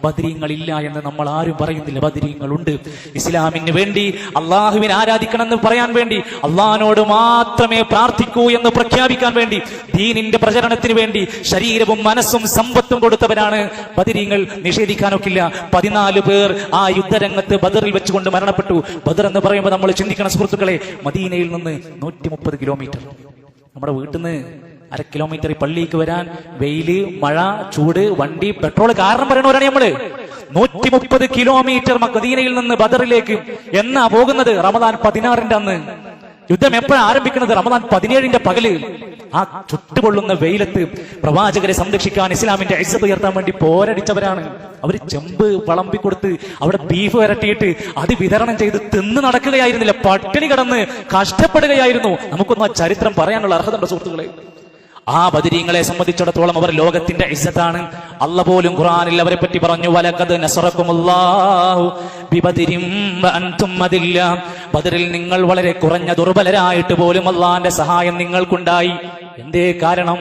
ബദരീങ്ങളില്ല എന്ന് നമ്മൾ ആരും പറയുന്നില്ല. ബദരീങ്ങളുണ്ട്. ഇസ്ലാമിന് വേണ്ടി, അള്ളാഹുവിനെ ആരാധിക്കണമെന്ന് പറയാൻ വേണ്ടി, അള്ളാഹിനോട് മാത്രമേ പ്രാർത്ഥിക്കൂ എന്ന് പ്രഖ്യാപിക്കാൻ വേണ്ടി, ദീനിന്റെ പ്രചരണത്തിന് വേണ്ടി ശരീരവും മനസ്സും സമ്പത്തും കൊടുത്തവരാണ് ബദരീങ്ങൾ. നിഷേധിക്കാനൊക്കില്ല. 14 പേർ ആ യുദ്ധരംഗത്ത് ബദറിൽ വെച്ചുകൊണ്ട് മരണപ്പെട്ടു. ബദർ എന്ന് പറയുമ്പോൾ നമ്മൾ ചിന്തിക്കണം സുഹൃത്തുക്കളെ, മദീനയിൽ നിന്ന് 130 കിലോമീറ്റർ. നമ്മുടെ വീട്ടിൽ നിന്ന് 1/2 കിലോമീറ്റർ പള്ളിക്ക് വരാൻ വെയില്, മഴ, ചൂട്, വണ്ടി, പെട്രോൾ കാരണം പറയണവരാണ് നമ്മള്. 130 കിലോമീറ്റർ മദീനയിൽ നിന്ന് ബദറിലേക്ക് എന്നാ പോകുന്നത്? റമദാൻ 16 അന്ന്. യുദ്ധം എപ്പോഴാണ് ആരംഭിക്കുന്നത്? റമദാൻ 17 പകല്. ആ ചുട്ടുപൊള്ളുന്ന വെയിലത്ത് പ്രവാചകരെ സംരക്ഷിക്കാൻ, ഇസ്ലാമിന്റെ ഇസ്സത്ത് ഉയർത്താൻ വേണ്ടി പോരടിച്ചവരാണ്. അവര് ചെമ്പ് വിളമ്പിക്കൊടുത്ത് അവിടെ ബീഫ് വരട്ടിയിട്ട് അത് വിതരണം ചെയ്ത് തിന്ന് നടക്കുകയായിരുന്നില്ല, പട്ടിണി കിടന്ന് കഷ്ടപ്പെടുകയായിരുന്നു. നമുക്കൊന്നും ആ ചരിത്രം പറയാനുള്ള അർഹതയുണ്ട് സുഹൃത്തുക്കളെ. ആ ബദരീങ്ങളെ സംബന്ധിച്ചിടത്തോളം അവർ ലോകത്തിന്റെ ഇസ്സത്താണ്. അല്ലാഹു പോലും ഖുർആനിൽ അവരെ പറ്റി പറഞ്ഞു, വലഖദ് നസറക്കുമുല്ലാഹു ബിബദരിൻ വഅൻതും അദില്ല. ബദറിൽ നിങ്ങൾ വളരെ കുറഞ്ഞ ദുർബലരായിട്ട് പോലും അല്ലാഹുവിന്റെ സഹായം നിങ്ങൾക്കുണ്ടായി. എന്തേ കാരണം?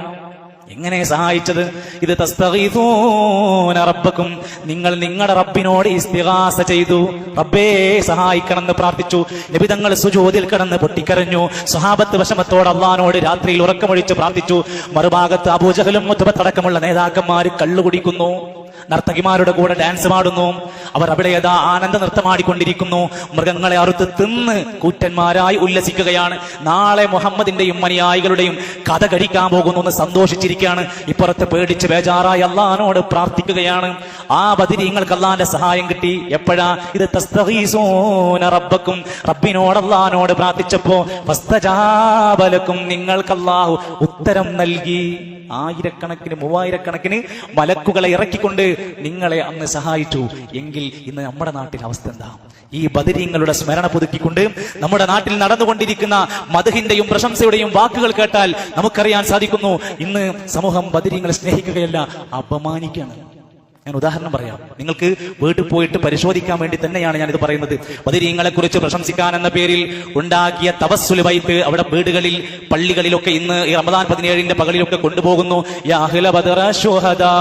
എങ്ങനെ സഹായിച്ചത്? ഇത് തസ്തഗീസൂന റബ്ബക്കും, നിങ്ങൾ നിങ്ങളുടെ റബ്ബിനോട് ഇസ്തിഗാസ ചെയ്തു, റബ്ബേ സഹായിക്കണമെന്ന് പ്രാർത്ഥിച്ചു. നബി തങ്ങൾ സുജൂദിൽ കിടന്ന് പൊട്ടിക്കരഞ്ഞു. സ്വഹാബത്ത് വിഷമത്തോടെ അല്ലാഹുവിനോട് രാത്രിയിൽ ഉറക്കമൊഴിച്ച് പ്രാർത്ഥിച്ചു. മറുഭാഗത്ത് അബൂജഹലും മുത്ബത്തടക്കമുള്ള നേതാക്കന്മാർ കള്ളു കുടിക്കുന്നു, നർത്തകിമാരുടെ കൂടെ ഡാൻസ് പാടുന്നു. അവർ അവിടെ യഥാ ആനന്ദ നൃത്തമാടിക്കൊണ്ടിരിക്കുന്നു. മൃഗങ്ങളെ അറുത്ത് തിന്ന് കൂറ്റന്മാരായി ഉല്ലസിക്കുകയാണ്. നാളെ മുഹമ്മദിന്റെയും അനുയായികളുടെയും കഥ കഴിക്കാൻ പോകുന്നു എന്ന് സന്തോഷിച്ചിരിക്കുകയാണ്. ഇപ്പുറത്ത് പേടിച്ച് ബേജാറായി അല്ലാഹുവിനോട് പ്രാർത്ഥിക്കുകയാണ്. ആ ബദരീങ്ങൾക്ക് അല്ലാഹുവിന്റെ സഹായം കിട്ടി. എപ്പോഴാ? ഇത് തസ്തഗീസൂന റബ്ബക്കും, റബ്ബിനോട് അല്ലാഹുവിനോട് പ്രാർത്ഥിച്ചപ്പോ ഫസ്തജാബ ലക്കും, നിങ്ങൾക്ക് അല്ലാഹു ഉത്തരം നൽകി. 1000കണക്കിന് 3000കണക്കിന് മലക്കുകളെ ഇറക്കിക്കൊണ്ട് നിങ്ങളെ അന്ന് സഹായിച്ചു. എങ്കിൽ ഇന്ന് നമ്മുടെ നാട്ടിൽ അവസ്ഥ എന്താ? ഈ ബദരീങ്ങളുടെ സ്മരണ പുതുക്കിക്കൊണ്ട് നമ്മുടെ നാട്ടിൽ നടന്നുകൊണ്ടിരിക്കുന്ന മദ്ഹിന്റെയും പ്രശംസയുടെയും വാക്കുകൾ കേട്ടാൽ നമുക്കറിയാൻ സാധിക്കുന്നു, ഇന്ന് സമൂഹം ബദരീങ്ങളെ സ്നേഹിക്കുകയല്ല, അപമാനിക്കുകയാണ്. ഞാൻ ഉദാഹരണം പറയാം. നിങ്ങൾക്ക് വീട്ടിൽ പോയിട്ട് പരിശോധിക്കാൻ വേണ്ടി തന്നെയാണ് ഞാനിത് പറയുന്നത്. ബദരീങ്ങളെ കുറിച്ച് പ്രശംസിക്കാൻ എന്ന പേരിൽ ഉണ്ടാക്കിയ തവസ്സുൽ ബൈത്ത് അവിടെ വീടുകളിൽ, പള്ളികളിലൊക്കെ ഇന്ന് ഈ റമദാൻ 17 പകലിലൊക്കെ കൊണ്ടുപോകുന്നു. യാ അഹ്ല ബദറ ശുഹദാ,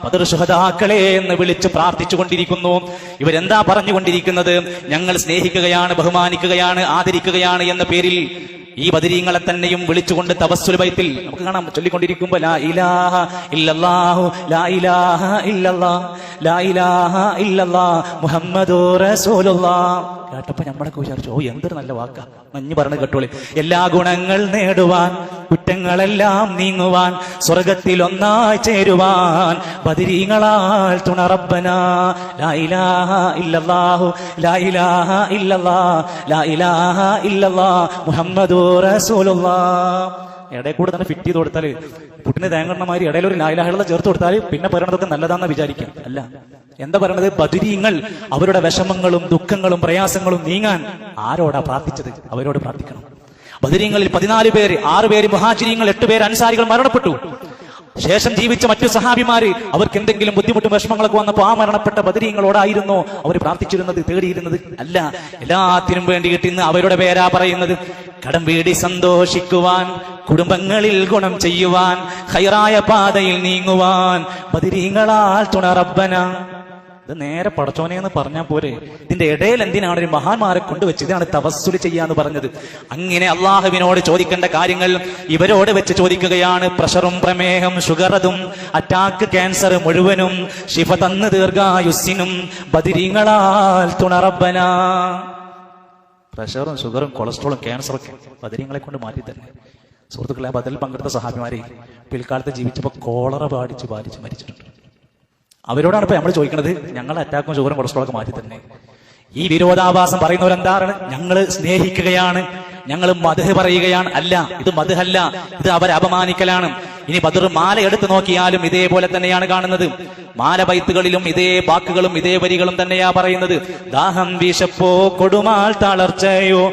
ബദർ ശുഹദാക്കളെ എന്ന് വിളിച്ച് പ്രാർത്ഥിച്ചു കൊണ്ടിരിക്കുന്നു. ഇവരെന്താ പറഞ്ഞുകൊണ്ടിരിക്കുന്നത്? ഞങ്ങൾ സ്നേഹിക്കുകയാണ്, ബഹുമാനിക്കുകയാണ്, ആദരിക്കുകയാണ് എന്ന പേരിൽ ഈ ബദരീങ്ങളെ തന്നെയും വിളിച്ചുകൊണ്ട് തവസ്സുൽ ബൈത്തിൽ നമുക്ക് കാണാം ചൊല്ലിക്കൊണ്ടിരിക്കുമ്പോ ലാ ഇലാഹ ഇല്ലല്ലാഹു ലാ ഇലാഹ ഇല്ലല്ലാഹ് ലാ ഇലാഹ ഇല്ലല്ലാഹ് മുഹമ്മദുർ റസൂലുള്ളാഹ്. കേട്ടപ്പോ നമ്മളൊക്കെ വിചാരിച്ചു, ഓ എന്തൊരു നല്ല വാക്കാ, മഞ്ഞ് പറഞ്ഞു കേട്ടോളി. എല്ലാ ഗുണങ്ങൾ നേടുവാൻ, കുറ്റങ്ങളെല്ലാം നീങ്ങുവാൻ, സ്വർഗത്തിൽ ഒന്നായി ചേരുവാൻ ബദരീങ്ങളാൽ തുണ റബ്ബനാ. ലാ ഇലാഹ ഇല്ലല്ലാഹു ലാ ഇലാഹ ഇല്ലല്ലാഹ് ലാ ഇലാഹ ഇല്ലല്ലാഹ് മുഹമ്മദുർ റസൂലുള്ളാഹ്. ഇടയിൽ കൂടെ തന്നെ ഫിറ്റ് ചെയ്ത് കൊടുത്താൽ, പുട്ടിന് തേങ്ങണമാതിരി ഇടയിൽ ഒരു ലാ ഇലാഹ ഇല്ലല്ലാഹ് ചേർത്ത് കൊടുത്താൽ പിന്നെ പറയണതൊക്കെ നല്ലതാണെന്ന് വിചാരിക്കാം. അല്ല, എന്താ പറയണത്? ബദരീങ്ങൾ അവരുടെ വിഷമങ്ങളും ദുഃഖങ്ങളും പ്രയാസങ്ങളും നീങ്ങാൻ ആരോടാ പ്രാർത്ഥിച്ചത്? അവരോട് പ്രാർത്ഥിക്കണം. ബദരീങ്ങളിൽ 14 പേര്, 6 പേര് മുഹാജിരീങ്ങൾ, 8 പേര് അൻസാരികൾ മരണപ്പെട്ടു. ശേഷം ജീവിച്ച മറ്റു സഹാബിമാര് അവർക്ക് എന്തെങ്കിലും ബുദ്ധിമുട്ടും വിഷമങ്ങളൊക്കെ വന്നപ്പോ ആ മരണപ്പെട്ട ബദരീങ്ങളോടായിരുന്നോ അവർ പ്രാർത്ഥിച്ചിരുന്നത്, തേടിയിരുന്നത്? അല്ല, എല്ലാത്തിനും വേണ്ടിയിട്ട് ഇന്ന് അവരുടെ പേരാ പറയുന്നത്. കടം വീടി സന്തോഷിക്കുവാൻ, കുടുംബങ്ങളിൽ ഗുണം ചെയ്യുവാൻ, ഖൈറായ പാതയിൽ നീങ്ങുവാൻ ബദരീങ്ങളാൽ തുണ റബ്ബന. ഇത് നേരെ പടച്ചോനെ എന്ന് പറഞ്ഞാൽ പോരെ? ഇതിന്റെ ഇടയിൽ എന്തിനാണ് ഒരു മഹാന്മാരെ കൊണ്ടുവച്ച്? ഇതാണ് തവസ്സുൽ ചെയ്യാന്ന് പറഞ്ഞത്. അങ്ങനെ അള്ളാഹുവിനോട് ചോദിക്കേണ്ട കാര്യങ്ങൾ ഇവരോട് വെച്ച് ചോദിക്കുകയാണ്. പ്രഷറും പ്രമേഹം, ഷുഗറതും, അറ്റാക്ക്, ക്യാൻസർ മുഴുവനും ശിഫ തന്ന് ദീർഘായുസ്സിനും ബദരീങ്ങളാൽ തുണ റബ്ബന. പ്രഷറും ഷുഗറും കൊളസ്ട്രോളും ക്യാൻസറൊക്കെ ബദരീങ്ങളെ കൊണ്ട് മാറ്റി തന്നെ. സുഹൃത്തുക്കളെ, ആ ബദലിൽ പങ്കെടുത്ത സഹാബിമാരെ പിൽക്കാലത്ത് ജീവിച്ചപ്പോൾ കോളറ ബാധിച്ച് മരിച്ചിട്ടുണ്ട്. അവരോടാണ് ഇപ്പൊ നമ്മൾ ചോദിക്കുന്നത്, ഞങ്ങൾ അറ്റാക്കും ഷുഗറും കൊളസ്ട്രോളൊക്കെ മാറ്റി തന്നെ. ഈ വിരോധാഭാസം പറയുന്നവരെന്താണ്? ഞങ്ങൾ സ്നേഹിക്കുകയാണ്, ഞങ്ങൾ മദ്ഹ് പറയുകയാണ്. അല്ല, ഇത് മദ്ഹല്ല, ഇത് അവരെ അപമാനിക്കലാണ്. ഇനി ബദർ മാല എടുത്തു നോക്കിയാലും ഇതേപോലെ തന്നെയാണ് കാണുന്നത്. മാല ബൈത്തുകളിലും ഇതേ വാക്കുകളും ഇതേ വരികളും തന്നെയാ പറയുന്നത്. ദാഹം വിശപ്പോ കൊടുമാൾ തളർച്ചയോ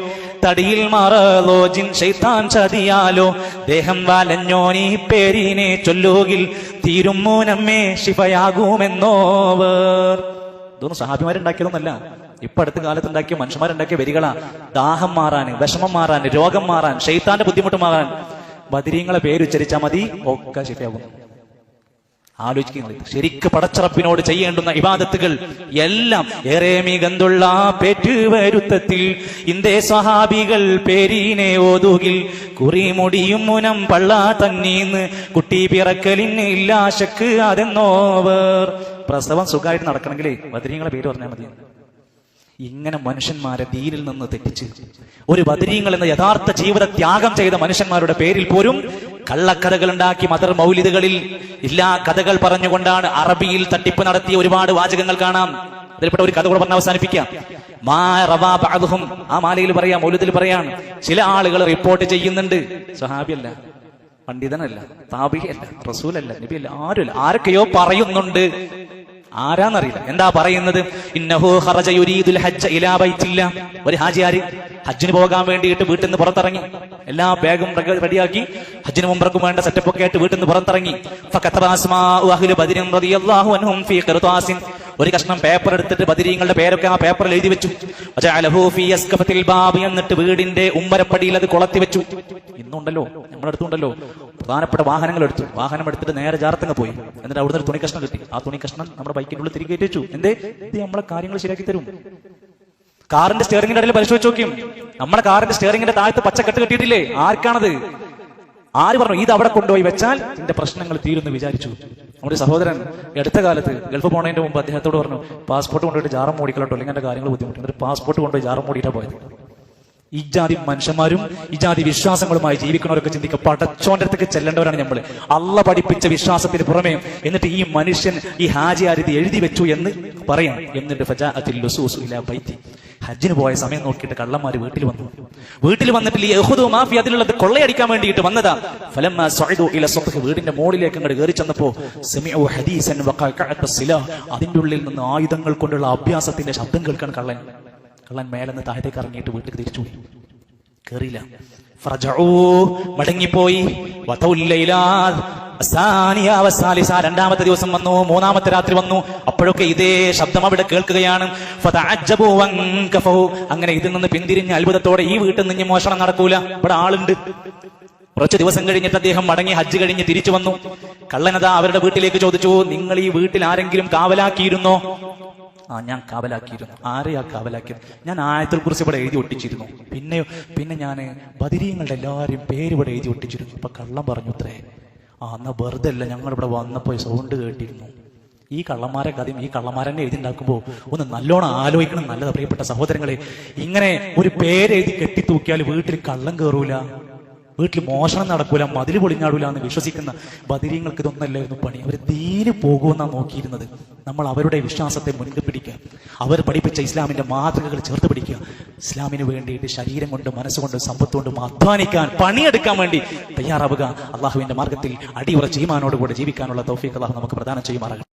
തടിയിൽ മറലോ ജിൻ ശൈത്താൻ ചതിയാലോ ദേഹം വലഞ്ഞോനീ പേരിനെ ചൊല്ലുകിൽ തീരും മൂനമ്മേ ശിഫയാകുമെന്നോവർ. ഇതൊന്നും സഹാബിമാരുണ്ടാക്കിയതൊന്നല്ല, ഇപ്പൊ അടുത്ത കാലത്ത് ഉണ്ടാക്കിയ മനുഷ്യന്മാരുണ്ടാക്കിയ വരികളാ. ദാഹം മാറാൻ, വിഷമം മാറാൻ, രോഗം മാറാൻ, ശൈത്താന്റെ ബുദ്ധിമുട്ട് മാറാൻ ബദരീങ്ങളെ പേരുച്ചരിച്ചാൽ മതി, ഒക്കെ ശിഫയാകും. ആലോചിക്കുന്നത് ശരിക്ക് പടച്ചറപ്പിനോട് ചെയ്യേണ്ടുന്ന ഇബാദത്തുകൾ എല്ലാം ഏറെ മികന്തുള്ള പേറ്റുവരുത്തത്തിൽ ഇന്ത്യ സ്വഹാബികൾ പേരീനെ ഓതുകിൽ കുറിമുടിയും മുനം പള്ള തന്നീന്ന് കുട്ടി പിറക്കലിന് ഇല്ലാ ശക്ക് അതെന്നോവർ. പ്രസവം സുഖമായിട്ട് നടക്കണമെങ്കിലേ ബദരീങ്ങളെ പേര് പറഞ്ഞാൽ മതി. ഇങ്ങനെ മനുഷ്യന്മാരെ ദീനിൽ നിന്ന് തെറ്റിച്ച് ഒരു ബദരീങ്ങൾ എന്ന യഥാർത്ഥ ജീവിത ത്യാഗം ചെയ്ത മനുഷ്യന്മാരുടെ പേരിൽ പോലും കള്ളക്കഥകൾ ഉണ്ടാക്കി മദർ മൗലിദുകളിൽ ഇല്ലാ കഥകൾ പറഞ്ഞുകൊണ്ടാണ് അറബിയിൽ തട്ടിപ്പ് നടത്തിയ ഒരുപാട് വാചകങ്ങൾ കാണാം. അതിൽപ്പെട്ട ഒരു കഥ കൂടെ പറഞ്ഞ് അവസാനിപ്പിക്കാം. ആ മാലയിൽ പറയാം, മൗലിദിൽ പറയാം, ചില ആളുകൾ റിപ്പോർട്ട് ചെയ്യുന്നുണ്ട്, സ്വഹാബിയല്ല, പണ്ഡിതനല്ല, താബിയല്ല, റസൂലല്ല, നബിയല്ല, ആരുമല്ല, ആരൊക്കെയോ പറയുന്നുണ്ട്. ആരാന്നറിയില്ല. എന്താ പറയുന്നത്? ഇന്നഹു ഖറജ യുരീദുൽ ഹജ്ജ ഇലാ ബൈത്തില്ല. ഒരു ഹാജിയാര് ഹജ്ജിന് പോകാൻ വേണ്ടിയിട്ട് വീട്ടിൽ നിന്ന് പുറത്തിറങ്ങി, എല്ലാ ബാഗും റെഡിയാക്കി ഹജ്ജിന് മുമ്പർക്കും വേണ്ട സെറ്റപ്പ് ഒക്കെ ആയിട്ട് വീട്ടിൽ നിന്ന് പുറത്തിറങ്ങി. ഫകതബ അസ്മാഉ അഹ്ലി ബദരിൻ റളിയല്ലാഹു അൻഹും ഫീ ഖിർതാസിൻ. ഒരു കഷ്ണം പേപ്പർ എടുത്തിട്ട് ബദരീങ്ങളുടെ പേരൊക്കെ ആ പേപ്പറിൽ എഴുതി വെച്ചു. വജഅലഹു ഫീ അസ്കഫത്തിൽ ബാബ്. എന്നിട്ട് വീടിന്റെ ഉമ്മരപ്പടിയിൽ അത് കൊളത്തി വെച്ചു. ഇന്നുണ്ടല്ലോ, നമ്മുടെ അടുത്തുണ്ടല്ലോ, പ്രധാനപ്പെട്ട വാഹനങ്ങൾ എടുത്തു. വാഹനം എടുത്തിട്ട് നേരെ ജാറത്തങ്ങ് പോയി. എന്നിട്ട് അവിടുന്ന് ഒരു തുണി കഷ്ണം കിട്ടി. ആ തുണി കഷ്ണം നമ്മുടെ ബൈക്കിന്റെ ഉള്ളിൽ തിരികെ വെച്ചു. എന്തേ? ഇത് നമ്മളെ കാര്യങ്ങൾ ശരിയാക്കി തരും. കാറിന്റെ സ്റ്റിയറിംഗിന്റെ ഇടയിൽ പരിശോധിച്ച് നോക്കിയും നമ്മുടെ കാറിന്റെ സ്റ്റിയറിംഗിന്റെ താഴത്ത് പച്ചക്കെട്ട് കെട്ടിയിട്ടില്ലേ? ആർക്കാണത്? ആര് പറഞ്ഞു ഇത് അവിടെ കൊണ്ടുപോയി വെച്ചാൽ എന്റെ പ്രശ്നങ്ങൾ തീരുമെന്ന് വിചാരിച്ചു? നമ്മുടെ സഹോദരൻ അടുത്ത കാലത്ത് ഗൾഫ് പോണതിന്റെ മുമ്പ് അദ്ദേഹത്തോട് പറഞ്ഞു, പാസ്പോർട്ട് കൊണ്ടുപോയിട്ട് ജാറം മോടിക്കലോട്ടോ, അല്ലെങ്കിൽ എന്റെ കാര്യങ്ങൾ ബുദ്ധിമുട്ട്. എന്നിട്ട് പാസ്പോർട്ട് കൊണ്ടുപോയി ജാറം മോടിയിട്ടാ പോയത്. ഈ ജാതി മനുഷ്യന്മാരും ഈ ജാതി വിശ്വാസങ്ങളുമായി ജീവിക്കുന്നവരൊക്കെ ചിന്തിക്കുക, പടച്ചോന്റെ അടുത്തേക്ക് ചെല്ലേണ്ടവരാണ് നമ്മൾ. അള്ള പഠിപ്പിച്ച വിശ്വാസത്തിന് പുറമേ എന്നിട്ട് ഈ മനുഷ്യൻ ഈ ഹാജിയാരിത് എഴുതി വെച്ചു എന്ന് പറയാം. എന്നിട്ട് ഫജാഅത്തിൽ ലുസൂസു ഇലാ ബൈത്തി. ഹജ്ജിന് പോയ സമയം നോക്കിയിട്ട് കള്ളന്മാര് വീട്ടിൽ വന്നു. വീട്ടിൽ വന്നിട്ട് യഹൂദു മാഫി അതിലുള്ളത് കൊള്ളയടിക്കാൻ വേണ്ടിയിട്ട് വന്നതാ. ഫലമ്മ സഅദു ഇല സത്ഹ്. വീടിന്റെ മോളിലേക്ക് അങ്ങോട്ട് കയറി ചെന്നപ്പോ സമിഉ ഹദീസൻ വഖഅഅത സിലാഹ്. അതിന്റെ ഉള്ളിൽ നിന്ന് ആയുധങ്ങൾ കൊണ്ടുള്ള അഭ്യാസത്തിന്റെ ശബ്ദം കേൾക്കാൻ കള്ളൻ മേലെന്ന് താഴത്തേക്ക് ഇറങ്ങിയിട്ട് വീട്ടിൽ തിരിച്ചു കേറിയില്ല. ഫറജഊ, മടങ്ങിപ്പോയി. രണ്ടാമത്തെ ദിവസം വന്നു, മൂന്നാമത്തെ രാത്രി വന്നു. അപ്പോഴൊക്കെ ഇതേ ശബ്ദം അവിടെ കേൾക്കുകയാണ്. അങ്ങനെ ഇതിൽ നിന്ന് പിന്തിരിഞ്ഞ അത്ഭുതത്തോടെ ഈ വീട്ടിൽ നിന്ന് മോഷണം നടക്കൂല, ഇവിടെ ആളുണ്ട്. കുറച്ച് ദിവസം കഴിഞ്ഞിട്ട് അദ്ദേഹം മടങ്ങി ഹജ്ജ് കഴിഞ്ഞ് തിരിച്ചു വന്നു. കള്ളനതാ അവരുടെ വീട്ടിലേക്ക് ചോദിച്ചു, നിങ്ങൾ ഈ വീട്ടിൽ ആരെങ്കിലും കാവലാക്കിയിരുന്നോ? ഞാൻ കാവലാക്കിയിരുന്നു. ആരെയാ കാവലാക്കിയത്? ഞാൻ ആയത്തുൽ കുർസി ഇവിടെ എഴുതി ഒട്ടിച്ചിരുന്നു. പിന്നെ ഞാൻ ബദരീങ്ങളുടെ എല്ലാവരും പേര് ഇവിടെ എഴുതി ഒട്ടിച്ചിരുന്നു. ഇപ്പൊ കള്ളം പറഞ്ഞു അത്രേ. എന്നാ വെറുതെ അല്ല, ഞങ്ങളിവിടെ വന്നപ്പോ സൗണ്ട് കേട്ടിരുന്നു. ഈ കള്ളന്മാരെ കഥയും ഈ കള്ളന്മാരെന്നെ എഴുതിണ്ടാക്കുമ്പോൾ ഒന്ന് നല്ലോണം ആലോചിക്കണം. നല്ലത് പ്രിയപ്പെട്ട സഹോദരങ്ങളെ, ഇങ്ങനെ ഒരു പേരെഴുതി കെട്ടിത്തൂക്കിയാൽ വീട്ടിൽ കള്ളം കയറൂല, വീട്ടിൽ മോഷണം നടക്കൂല, മതിൽ പൊളിഞ്ഞാടൂല എന്ന് വിശ്വസിക്കുന്ന ബദരീങ്ങൾക്ക് ഇതൊന്നല്ലായിരുന്നു പണി. അവർ ദീന് പോകുമെന്നാണ് നോക്കിയിരുന്നത്. നമ്മൾ അവരുടെ വിശ്വാസത്തെ മുന്നിൽ പിടിക്കുക, അവർ പഠിപ്പിച്ച ഇസ്ലാമിന്റെ മാതൃകകൾ ചേർത്ത് പിടിക്കുക. ഇസ്ലാമിന് വേണ്ടിയിട്ട് ശരീരം കൊണ്ട്, മനസ്സുകൊണ്ട്, സമ്പത്ത് കൊണ്ടും അധ്വാനിക്കാൻ, പണിയെടുക്കാൻ വേണ്ടി തയ്യാറാവുക. അള്ളാഹുവിന്റെ മാർഗത്തിൽ അടിയുറച്ച് ഈമാനോടുകൂടെ ജീവിക്കാനുള്ള തൗഫീഖ് അള്ളാഹു നമുക്ക് പ്രദാനം ചെയ്യുമാറാകട്ടെ.